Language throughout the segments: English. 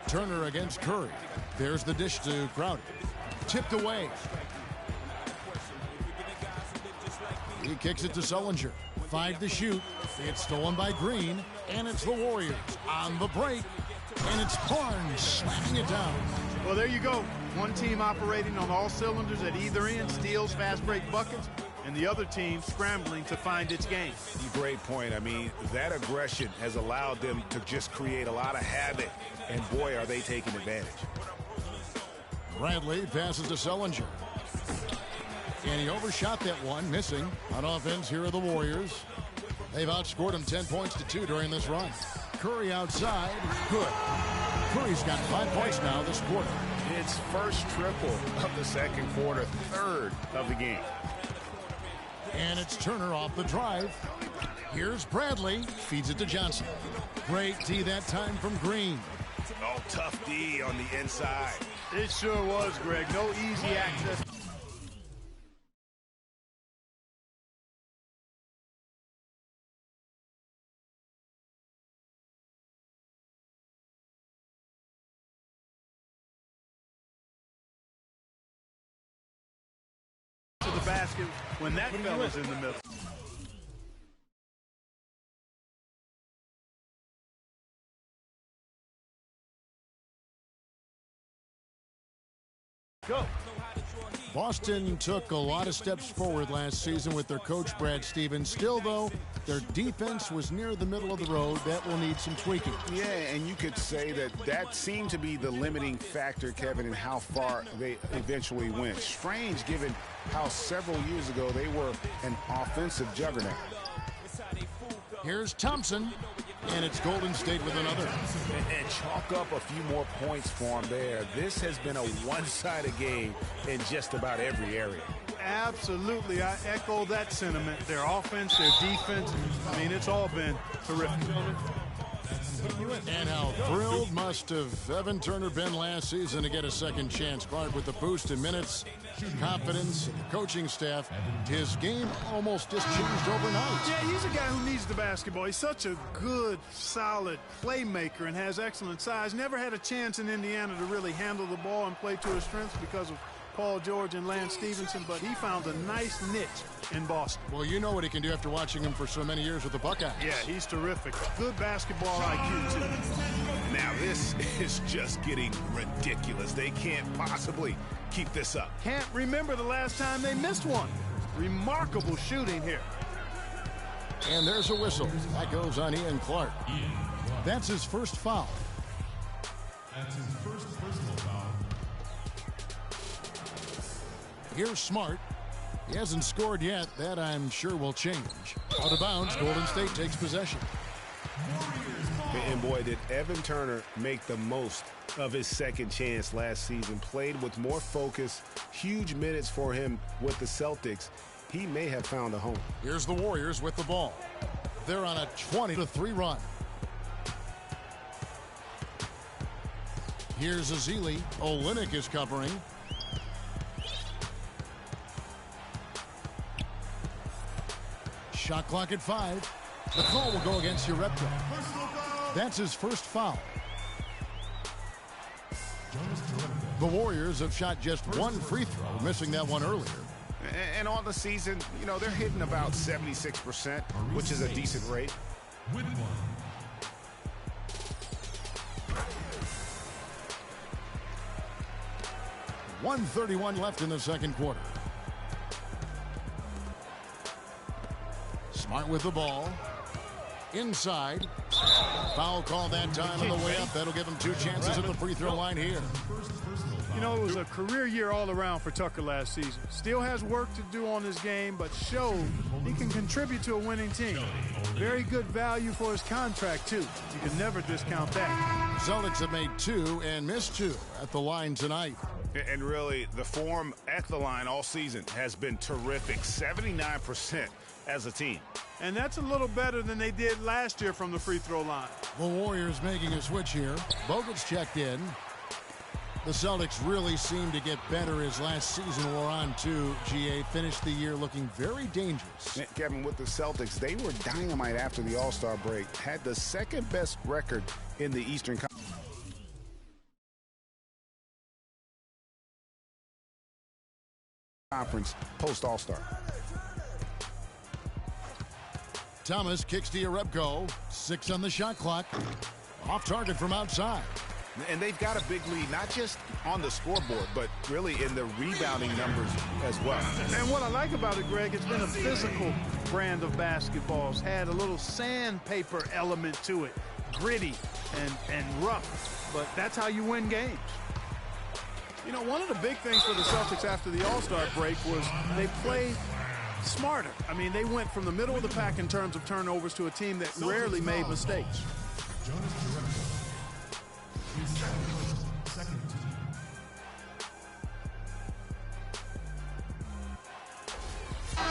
Turner against Curry. There's the dish to Crowder. Tipped away. He kicks it to Sullinger. 5 to shoot. It's stolen by Green, and it's the Warriors on the break, and it's Barnes slamming it down. Well, there you go. One team operating on all cylinders at either end, steals, fast break buckets, and the other team scrambling to find its game. Great point. I mean, that aggression has allowed them to just create a lot of havoc, and boy, are they taking advantage. Bradley passes to Sullinger. And he overshot that one, missing. On offense, here are the Warriors. They've outscored him 10 points to 2 during this run. Curry outside. Good. Curry's got 5 points now this quarter. His first triple of the second quarter, third of the game. And it's Turner off the drive. Here's Bradley. Feeds it to Johnson. Great D that time from Green. Oh, tough D on the inside. It sure was, Greg. No easy access. To the basket when that fella's in the middle. Go. Boston took a lot of steps forward last season with their coach, Brad Stevens. Still, though, their defense was near the middle of the road. That will need some tweaking. Yeah, and you could say that seemed to be the limiting factor, Kevin, in how far they eventually went. Strange, given how several years ago they were an offensive juggernaut. Here's Thompson, and it's Golden State with another. And chalk up a few more points for them there. This has been a one-sided game in just about every area. Absolutely. I echo that sentiment. Their offense, their defense, I mean, it's all been terrific. And how thrilled must have Evan Turner been last season to get a second chance. Clark with the boost in minutes, confidence, and the coaching staff. His game almost just changed overnight. Yeah, he's a guy who needs the basketball. He's such a good, solid playmaker and has excellent size. Never had a chance in Indiana to really handle the ball and play to his strengths because of Paul George and Lance Stevenson, but he found a nice niche in Boston. Well, you know what he can do after watching him for so many years with the Buckeyes. Yeah, he's terrific. Good basketball IQ, too. Now, this is just getting ridiculous. They can't possibly keep this up. Can't remember the last time they missed one. Remarkable shooting here. And there's a whistle. That goes on Ian Clark. That's his first foul. That's his first personal foul. Here's Smart. He hasn't scored yet. That, I'm sure, will change. Out of bounds, Golden State takes possession. And boy, did Evan Turner make the most of his second chance last season. Played with more focus, huge minutes for him with the Celtics. He may have found a home. Here's the Warriors with the ball. They're on a 20-3 run. Here's Azili. Olynyk is covering. Shot clock at 5. The call will go against Urepka. That's his first foul. The Warriors have shot just one free throw, missing that one earlier. And on the season, you know, they're hitting about 76%, which is a decent rate. 1:31 left in the second quarter. Smart with the ball. Inside. Foul call that time on the way up. That'll give him 2 chances at the free throw line here. You know, it was a career year all around for Tucker last season. Still has work to do on his game, but showed he can contribute to a winning team. Very good value for his contract, too. You can never discount that. Celtics have made 2 and missed 2 at the line tonight. And really, the form at the line all season has been terrific. 79% as a team. And that's a little better than they did last year from the free throw line. The Warriors making a switch here. Bogut's checked in. The Celtics really seemed to get better as last season wore on, too. GA finished the year looking very dangerous. Kevin, with the Celtics, they were dynamite after the All-Star break. Had the second best record in the Eastern Conference. conference post-All-Star. Thomas kicks to Jerebko. 6 on the shot clock. Off target from outside. And they've got a big lead, not just on the scoreboard, but really in the rebounding numbers as well. And what I like about it, Greg, it's been a physical brand of basketball. It's had a little sandpaper element to it, gritty and rough, but that's how you win games. You know, one of the big things for the Celtics after the All-Star break was they played smarter. I mean, they went from the middle of the pack in terms of turnovers to a team that rarely made mistakes.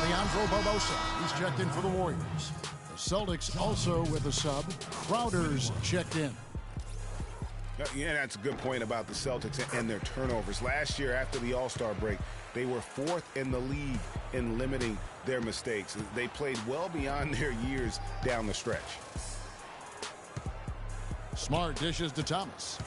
Leandro Barbosa, he's checked in for the Warriors. The Celtics also with a sub. Crowder's checked in. Yeah, that's a good point about the Celtics and their turnovers. Last year, after the All-Star break, they were 4th in the league in limiting their mistakes. They played well beyond their years down the stretch. Smart dishes to Thomas.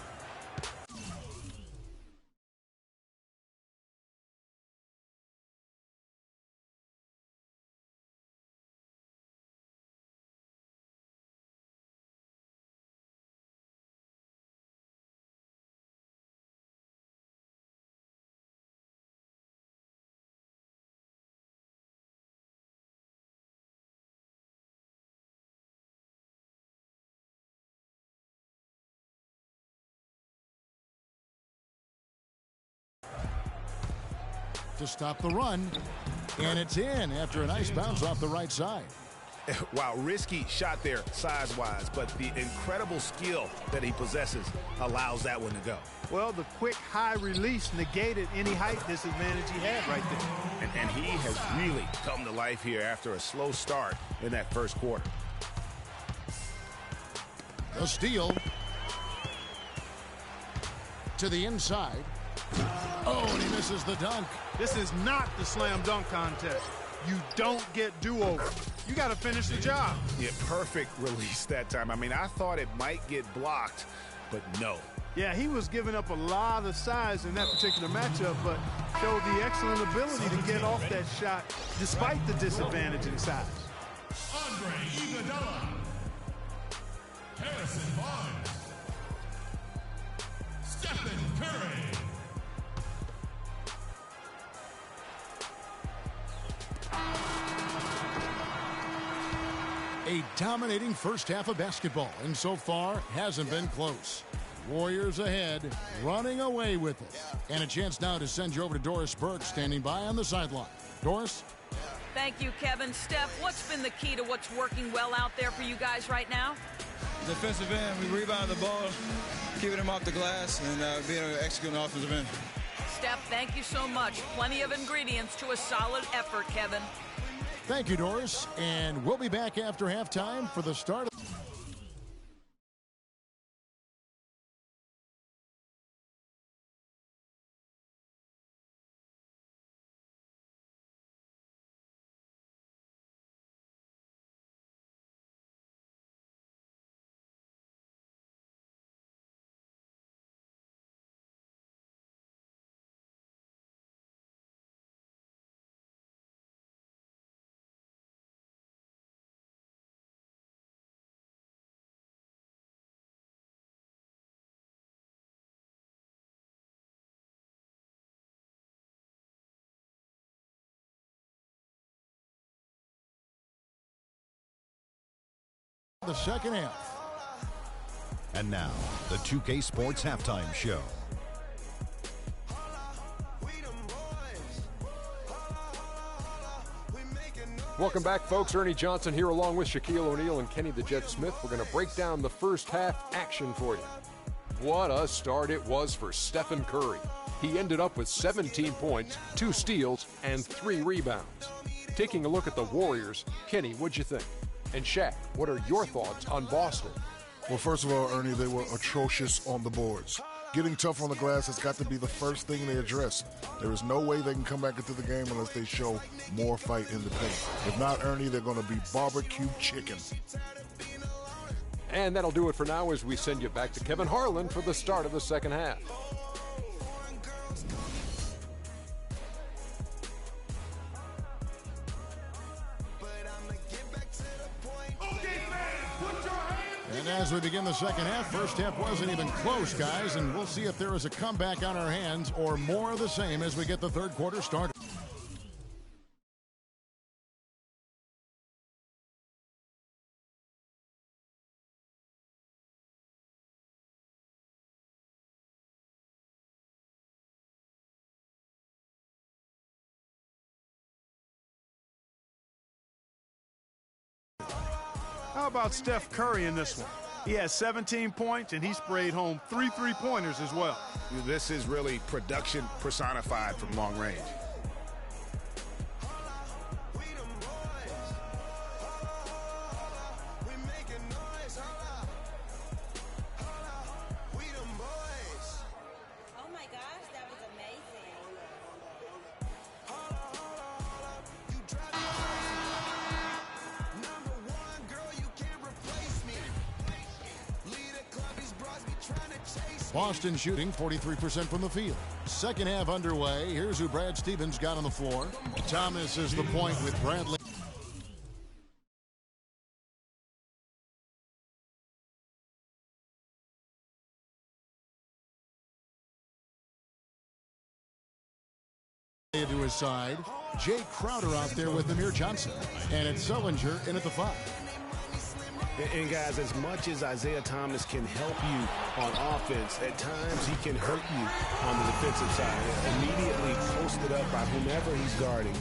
To stop the run, and it's in after a nice bounce off the right side. Wow, risky shot there size-wise, but the incredible skill that he possesses allows that one to go. Well, the quick high release negated any height disadvantage he had right there. And he has really come to life here after a slow start in that first quarter. The steal to the inside. Oh, and he misses the dunk. This is not the slam dunk contest. You don't get do-over. You got to finish the job. Yeah, perfect release that time. I mean, I thought it might get blocked, but no. Yeah, he was giving up a lot of size in that particular matchup, but showed the excellent ability to get off that shot despite the disadvantage in size. Andre Iguodala. Harrison Barnes. Stephen Curry. A dominating first half of basketball, and so far hasn't been close. Warriors ahead, running away with it. And a chance now to send you over to Doris Burke, standing by on the sideline. Doris? Thank you, Kevin. Steph, what's been the key to what's working well out there for you guys right now? Defensive end, we rebound the ball, keeping them off the glass, and being able to execute on the offensive end. Steph, thank you so much. Plenty of ingredients to a solid effort, Kevin. Thank you, Doris. And we'll be back after halftime for the start of the second half. And now, the 2K Sports Halftime Show. Welcome back, folks. Ernie Johnson here along with Shaquille O'Neal and Kenny the Jet Smith. We're going to break down the first half action for you. What a start it was for Stephen Curry. He ended up with 17 points, 2 steals, and 3 rebounds. Taking a look at the Warriors, Kenny, what'd you think? And Shaq, what are your thoughts on Boston? Well, first of all, Ernie, they were atrocious on the boards. Getting tough on the glass has got to be the first thing they address. There is no way they can come back into the game unless they show more fight in the paint. If not, Ernie, they're going to be barbecue chicken. And that'll do it for now as we send you back to Kevin Harlan for the start of the second half. And as we begin the second half, first half wasn't even close, guys, and we'll see if there is a comeback on our hands or more of the same as we get the third quarter started. How about Steph Curry in this one? He has 17 points, and he sprayed home 3 3-pointers as well. This is really production personified from long range. Oh my gosh, that was amazing. Boston shooting 43% from the field. Second half underway. Here's who Brad Stevens got on the floor. Thomas is the point with Bradley. To his side. Jay Crowder out there with Amir Johnson. And it's Sullinger in at the 5. And guys, as much as Isaiah Thomas can help you on offense, at times he can hurt you on the defensive side. Immediately posted up by whomever he's guarding,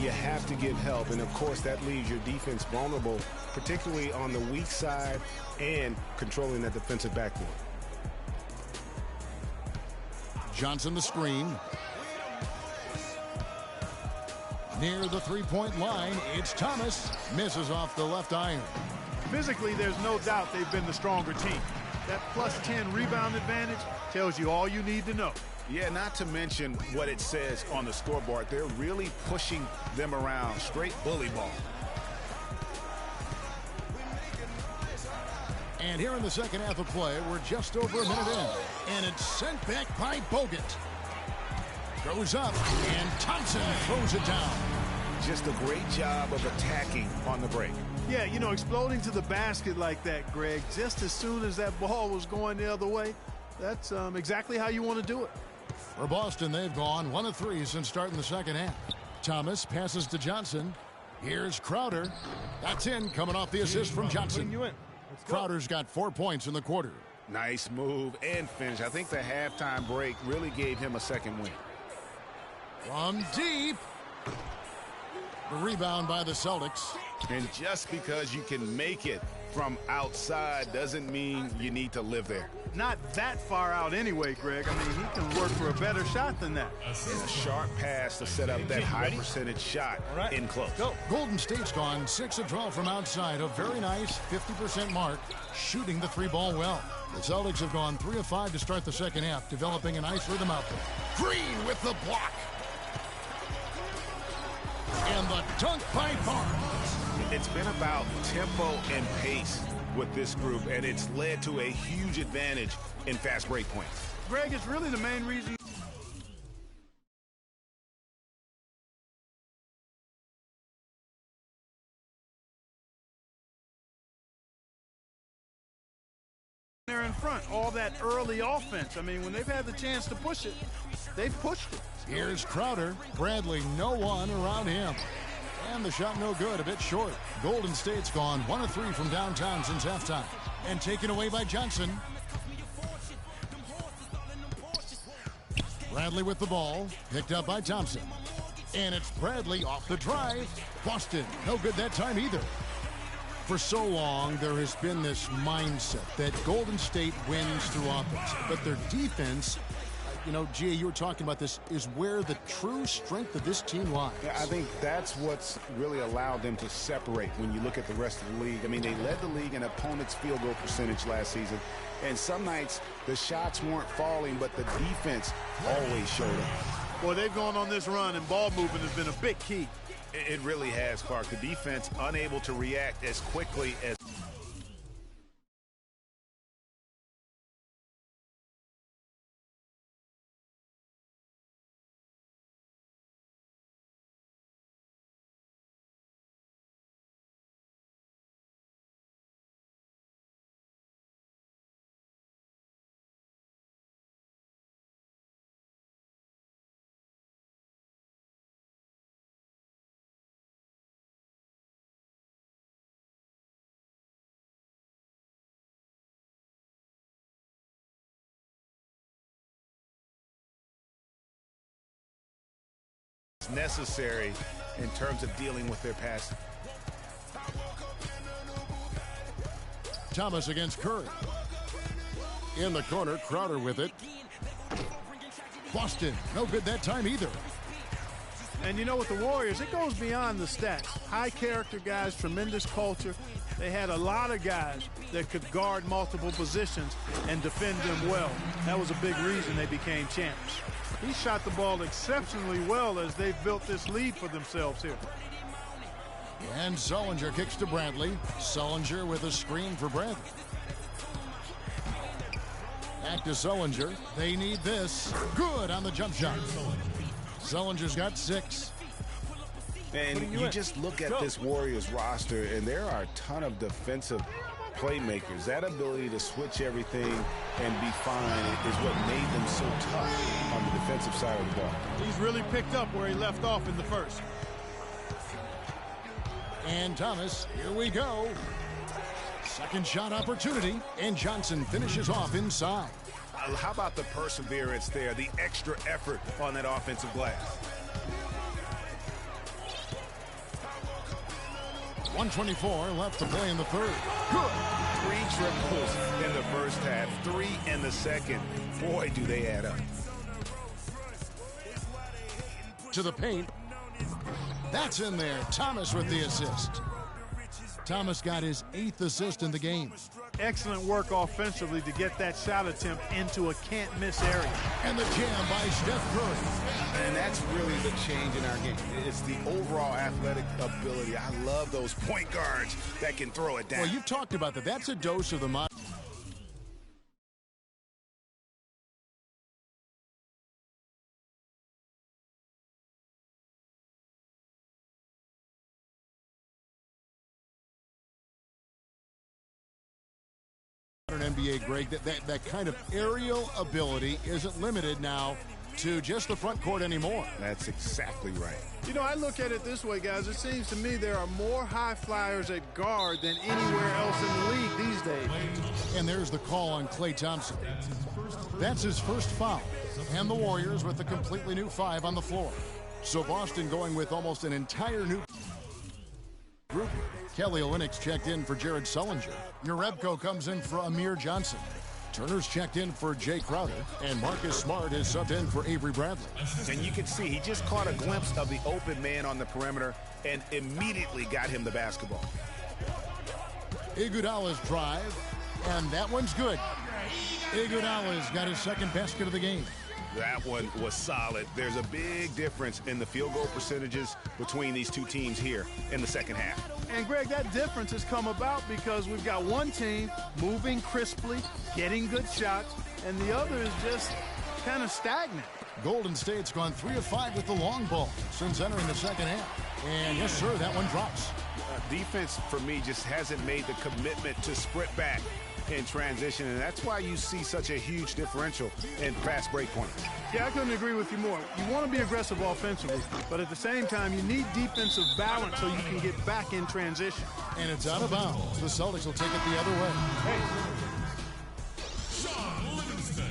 you have to get help. And of course, that leaves your defense vulnerable, particularly on the weak side and controlling that defensive backboard. Johnson the screen. Near the three-point line, it's Thomas. Misses off the left iron. Physically, there's no doubt they've been the stronger team. That plus 10 rebound advantage tells you all you need to know. Yeah, not to mention what it says on the scoreboard. They're really pushing them around. Straight bully ball. And here in the second half of play, we're just over a minute in. And it's sent back by Bogut. Goes up, and Thompson throws it down. Just a great job of attacking on the break. Yeah, you know, exploding to the basket like that, Greg, just as soon as that ball was going the other way, that's exactly how you want to do it. For Boston, they've gone 1 of 3 since starting the second half. Thomas passes to Johnson. Here's Crowder. That's in, coming off the assist from Johnson. Crowder's got 4 points in the quarter. Nice move and finish. I think the halftime break really gave him a second win. From deep. The rebound by the Celtics. And just because you can make it from outside doesn't mean you need to live there. Not that far out anyway, Greg. I mean, he can work for a better shot than that. It's a sharp pass to set up that high percentage shot in close. Go. Golden State's gone 6 of 12 from outside. A very nice 50% mark, shooting the 3-ball well. The Celtics have gone 3 of 5 to start the second half, developing a nice rhythm out there. Green with the block. And the dunk by Barnes. It's been about tempo and pace with this group, and it's led to a huge advantage in fast break points. Greg, it's really the main reason they're in front. All that early offense. I mean, when they've had the chance to push it, they've pushed it. Here's Crowder. Bradley, no one around him. And the shot no good, a bit short. Golden State's gone 1 of 3 from downtown since halftime. And taken away by Johnson. Bradley with the ball, picked up by Thompson. And it's Bradley off the drive. Boston, no good that time either. For so long, there has been this mindset that Golden State wins through offense, but their defense, you know, Gia, you were talking about this, is where the true strength of this team lies. Yeah, I think that's what's really allowed them to separate when you look at the rest of the league. I mean, they led the league in opponents' field goal percentage last season, and some nights the shots weren't falling, but the defense always showed up. Boy, they've gone on this run, and ball movement has been a big key. It really has, Clark. The defense unable to react as quickly as necessary in terms of dealing with their passing. Thomas against Curry. In the corner, Crowder with it. Boston, no good that time either. And you know, with the Warriors, it goes beyond the stats. High character guys, tremendous culture. They had a lot of guys that could guard multiple positions and defend them well. That was a big reason they became champs. He shot the ball exceptionally well as they've built this lead for themselves here. And Sullinger kicks to Bradley. Sullinger with a screen for Bradley. Back to Sullinger. They need this. Good on the jump shot. Sullinger's got 6. And you just look at this Warriors roster, and there are a ton of defensive playmakers. That ability to switch everything and be fine is what made them so tough on the defensive side of the ball. He's really picked up where he left off in the first. And Thomas, here we go. Second shot opportunity, and Johnson finishes off inside. How about the perseverance there, the extra effort on that offensive glass? 1:24 left to play in the third. Good. 3 triples in the first half, 3 in the second. Boy, do they add up. To the paint. That's in there. Thomas with the assist. Thomas got his 8th assist in the game. Excellent work offensively to get that shot attempt into a can't-miss area. And the jam by Steph Curry. And that's really the change in our game. It's the overall athletic ability. I love those point guards that can throw it down. Well, you've talked about that. That's a dose of the modern. NBA, Greg, that kind of aerial ability isn't limited now to just the front court anymore. That's exactly right. You know, I look at it this way, guys. It seems to me there are more high flyers at guard than anywhere else in the league these days. And there's the call on Klay Thompson. That's his first foul. And the Warriors with a completely new 5 on the floor. So Boston going with almost an entire new group. Kelly Olynyk's checked in for Jared Sullinger. Jerebko comes in for Amir Johnson. Turner's checked in for Jay Crowder. And Marcus Smart is subbed in for Avery Bradley. And you can see he just caught a glimpse of the open man on the perimeter and immediately got him the basketball. Iguodala's drive, and that one's good. Iguodala's got his 2nd basket of the game. That one was solid. There's a big difference in the field goal percentages between these two teams here in the second half. And, Greg, that difference has come about because we've got one team moving crisply, getting good shots, and the other is just kind of stagnant. Golden State's gone 3 of 5 with the long ball since entering the second half. And, yes, sir, that one drops. Defense, for me, just hasn't made the commitment to sprint back in transition, and that's why you see such a huge differential in fast break points. Yeah, I couldn't agree with you more. You want to be aggressive offensively, but at the same time, you need defensive balance so you can get back in transition. And it's out of bounds. The Celtics will take it the other way. Sean Livingston.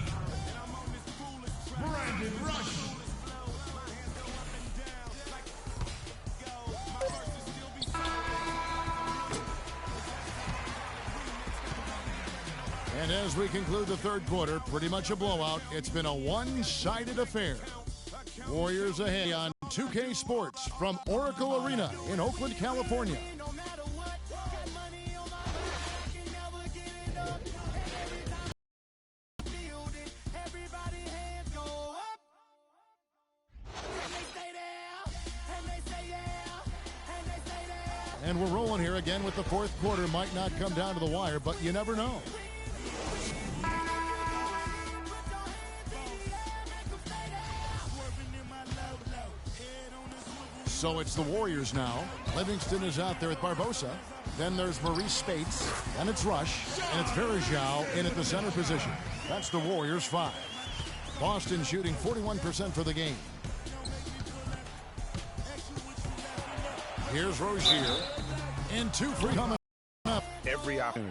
Brandon Rush. And as we conclude the third quarter, pretty much a blowout. It's been a one-sided affair. Warriors ahead on 2K Sports from Oracle Arena in Oakland, California. And we're rolling here again with the fourth quarter. Might not come down to the wire, but you never know. So it's the Warriors now. Livingston is out there with Barbosa. Then there's Maurice Spates. Then it's Rush. And it's Varejao in at the center position. That's the Warriors 5. Boston shooting 41% for the game. Here's Rozier. And 2 free coming up. Every opportunity.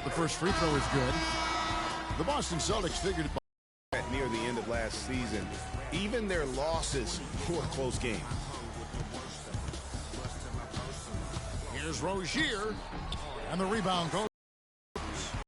The first free throw is good. The Boston Celtics figured it. near the end of last season. Even their losses were close games. Here's Rozier, and the rebound goes